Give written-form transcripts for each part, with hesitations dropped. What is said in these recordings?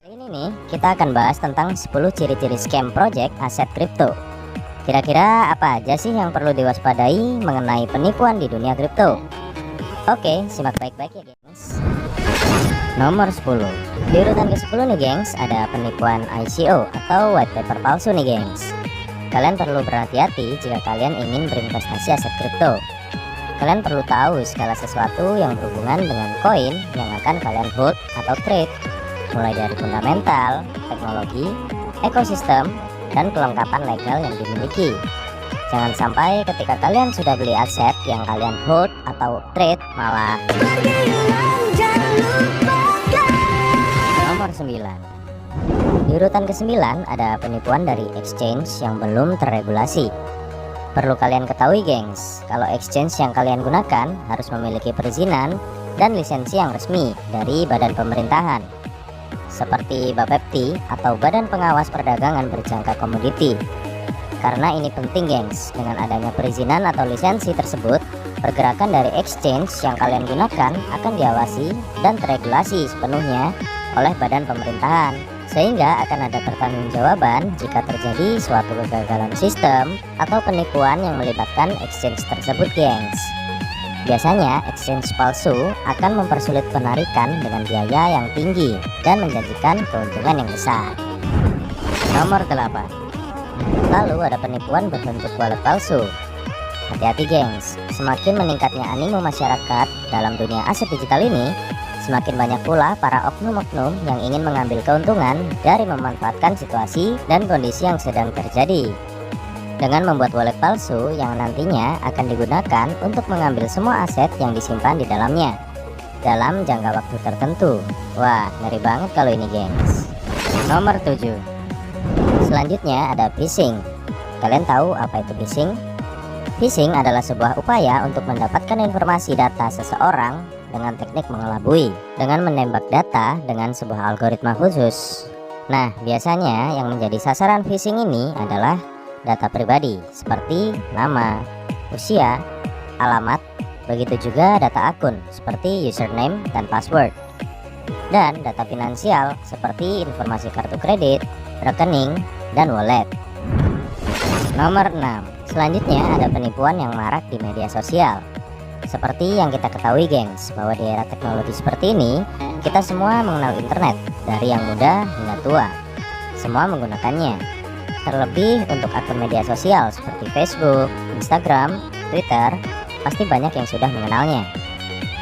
Kali ini nih, kita akan bahas tentang 10 ciri-ciri scam project aset kripto. Kira-kira apa aja sih yang perlu diwaspadai mengenai penipuan di dunia kripto? Oke, simak baik-baik ya gengs. Nomor 10. Di urutan ke-10 nih gengs, ada penipuan ICO atau white paper palsu nih gengs. Kalian perlu berhati-hati jika kalian ingin berinvestasi aset kripto. Kalian perlu tahu segala sesuatu yang berhubungan dengan koin yang akan kalian hold atau trade, mulai dari fundamental, teknologi, ekosistem, dan kelengkapan legal yang dimiliki. Jangan sampai ketika kalian sudah beli aset yang kalian hold atau trade malah. Nomor 9. Di urutan ke-9 ada penipuan dari exchange yang belum terregulasi. Perlu kalian ketahui gengs, kalau exchange yang kalian gunakan harus memiliki perizinan dan lisensi yang resmi dari badan pemerintahan, seperti Bapepti atau Badan Pengawas Perdagangan Berjangka Komoditi. Karena ini penting gengs, dengan adanya perizinan atau lisensi tersebut, pergerakan dari exchange yang kalian gunakan akan diawasi dan teregulasi sepenuhnya oleh badan pemerintahan, sehingga akan ada pertanggungjawaban jika terjadi suatu kegagalan sistem atau penipuan yang melibatkan exchange tersebut gengs. Biasanya exchange palsu akan mempersulit penarikan dengan biaya yang tinggi dan menjanjikan keuntungan yang besar. Nomor 8. Lalu ada penipuan berbentuk wallet palsu. Hati-hati gengs, semakin meningkatnya animo masyarakat dalam dunia aset digital ini, semakin banyak pula para oknum-oknum yang ingin mengambil keuntungan dari memanfaatkan situasi dan kondisi yang sedang terjadi dengan membuat wallet palsu yang nantinya akan digunakan untuk mengambil semua aset yang disimpan di dalamnya dalam jangka waktu tertentu. Wah, ngeri banget kalau ini gengs. Nomor 7. Selanjutnya ada phishing. Kalian tahu apa itu phishing? Phishing adalah sebuah upaya untuk mendapatkan informasi data seseorang dengan teknik mengelabui dengan menembak data dengan sebuah algoritma khusus. Nah, biasanya yang menjadi sasaran phishing ini adalah data pribadi seperti nama, usia, alamat, begitu juga data akun seperti username dan password, dan data finansial seperti informasi kartu kredit, rekening, dan wallet. Nomor 6. Selanjutnya ada penipuan yang marak di media sosial. Seperti yang kita ketahui gengs, bahwa di era teknologi seperti ini, kita semua mengenal internet, dari yang muda hingga tua. Semua menggunakannya. Terlebih untuk akun media sosial seperti Facebook, Instagram, Twitter, pasti banyak yang sudah mengenalnya.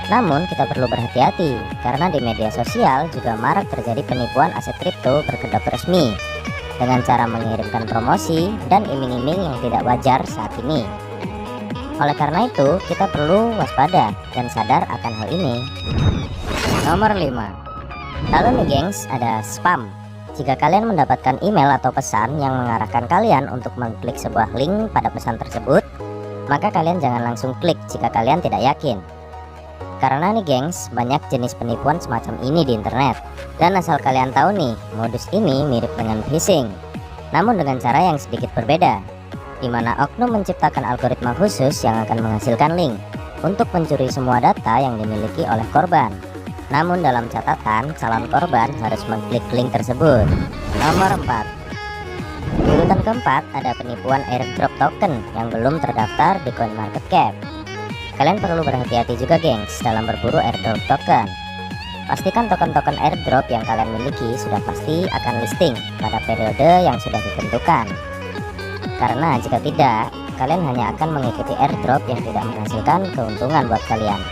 Namun kita perlu berhati-hati, karena di media sosial juga marak terjadi penipuan aset kripto berkedok resmi, dengan cara mengirimkan promosi dan iming-iming yang tidak wajar saat ini. Oleh karena itu, kita perlu waspada dan sadar akan hal ini. Nomor 5. Lalu nih gengs, ada spam. Jika kalian mendapatkan email atau pesan yang mengarahkan kalian untuk mengklik sebuah link pada pesan tersebut, maka kalian jangan langsung klik jika kalian tidak yakin. Karena nih gengs, banyak jenis penipuan semacam ini di internet. Dan asal kalian tahu nih, modus ini mirip dengan phishing, namun dengan cara yang sedikit berbeda, di mana oknum menciptakan algoritma khusus yang akan menghasilkan link untuk mencuri semua data yang dimiliki oleh korban. Namun dalam catatan, calon korban harus mengklik link tersebut. Nomor 4. Di urutan keempat ada penipuan airdrop token yang belum terdaftar di CoinMarketCap. Kalian perlu berhati-hati juga gengs dalam berburu airdrop token. Pastikan token-token airdrop yang kalian miliki sudah pasti akan listing pada periode yang sudah ditentukan. Karena jika tidak, kalian hanya akan mengikuti airdrop yang tidak menghasilkan keuntungan buat kalian.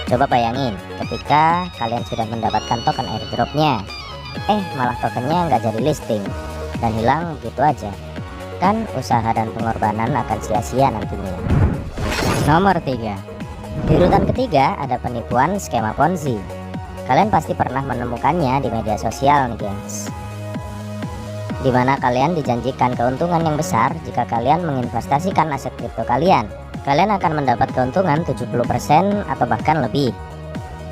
Coba bayangin, ketika kalian sudah mendapatkan token airdropnya, malah tokennya nggak jadi listing dan hilang begitu aja. Kan usaha dan pengorbanan akan sia-sia nantinya. Nomor 3. Di urutan ketiga ada penipuan skema Ponzi. Kalian pasti pernah menemukannya di media sosial nih gengs, dimana kalian dijanjikan keuntungan yang besar jika kalian menginvestasikan aset kripto kalian. Kalian akan mendapat keuntungan 70% atau bahkan lebih.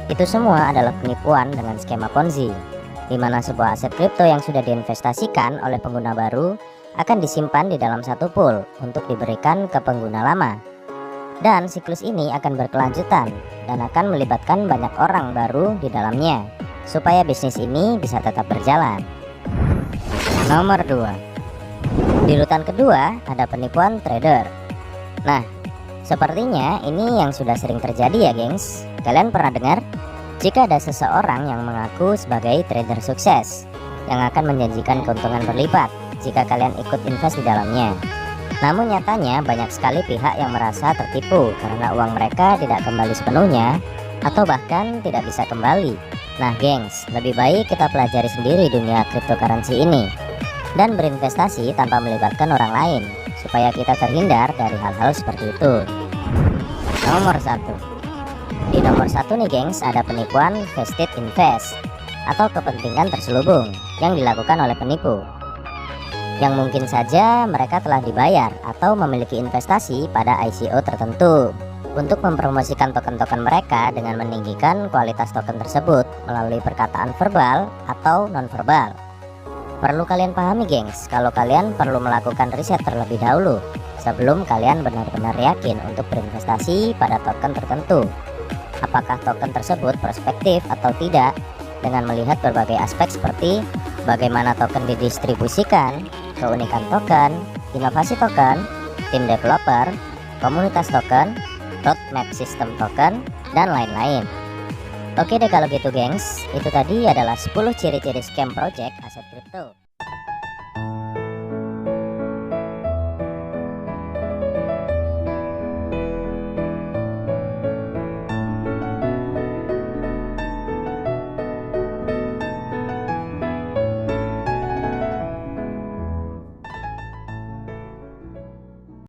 Itu semua adalah penipuan dengan skema Ponzi, di mana sebuah aset kripto yang sudah diinvestasikan oleh pengguna baru akan disimpan di dalam satu pool untuk diberikan ke pengguna lama. Dan siklus ini akan berkelanjutan dan akan melibatkan banyak orang baru di dalamnya. supaya bisnis ini bisa tetap berjalan. Nomor 2. Di urutan kedua ada penipuan trader. Nah, sepertinya ini yang sudah sering terjadi ya gengs. Kalian pernah dengar jika ada seseorang yang mengaku sebagai trader sukses yang akan menjanjikan keuntungan berlipat jika kalian ikut invest di dalamnya. Namun nyatanya banyak sekali pihak yang merasa tertipu karena uang mereka tidak kembali sepenuhnya atau bahkan tidak bisa kembali. Nah gengs, lebih baik kita pelajari sendiri dunia cryptocurrency ini dan berinvestasi tanpa melibatkan orang lain supaya kita terhindar dari hal-hal seperti itu. Nomor 1. Di nomor 1 nih gengs, ada penipuan vested invest atau kepentingan terselubung yang dilakukan oleh penipu, yang mungkin saja mereka telah dibayar atau memiliki investasi pada ICO tertentu untuk mempromosikan token-token mereka dengan meninggikan kualitas token tersebut melalui perkataan verbal atau non-verbal. Perlu kalian pahami gengs, kalau kalian perlu melakukan riset terlebih dahulu sebelum kalian benar-benar yakin untuk berinvestasi pada token tertentu. Apakah token tersebut prospektif atau tidak, dengan melihat berbagai aspek seperti bagaimana token didistribusikan, keunikan token, inovasi token, tim developer, komunitas token, roadmap sistem token, dan lain-lain. Oke deh kalau gitu gengs, itu tadi adalah 10 ciri-ciri scam project aset kripto.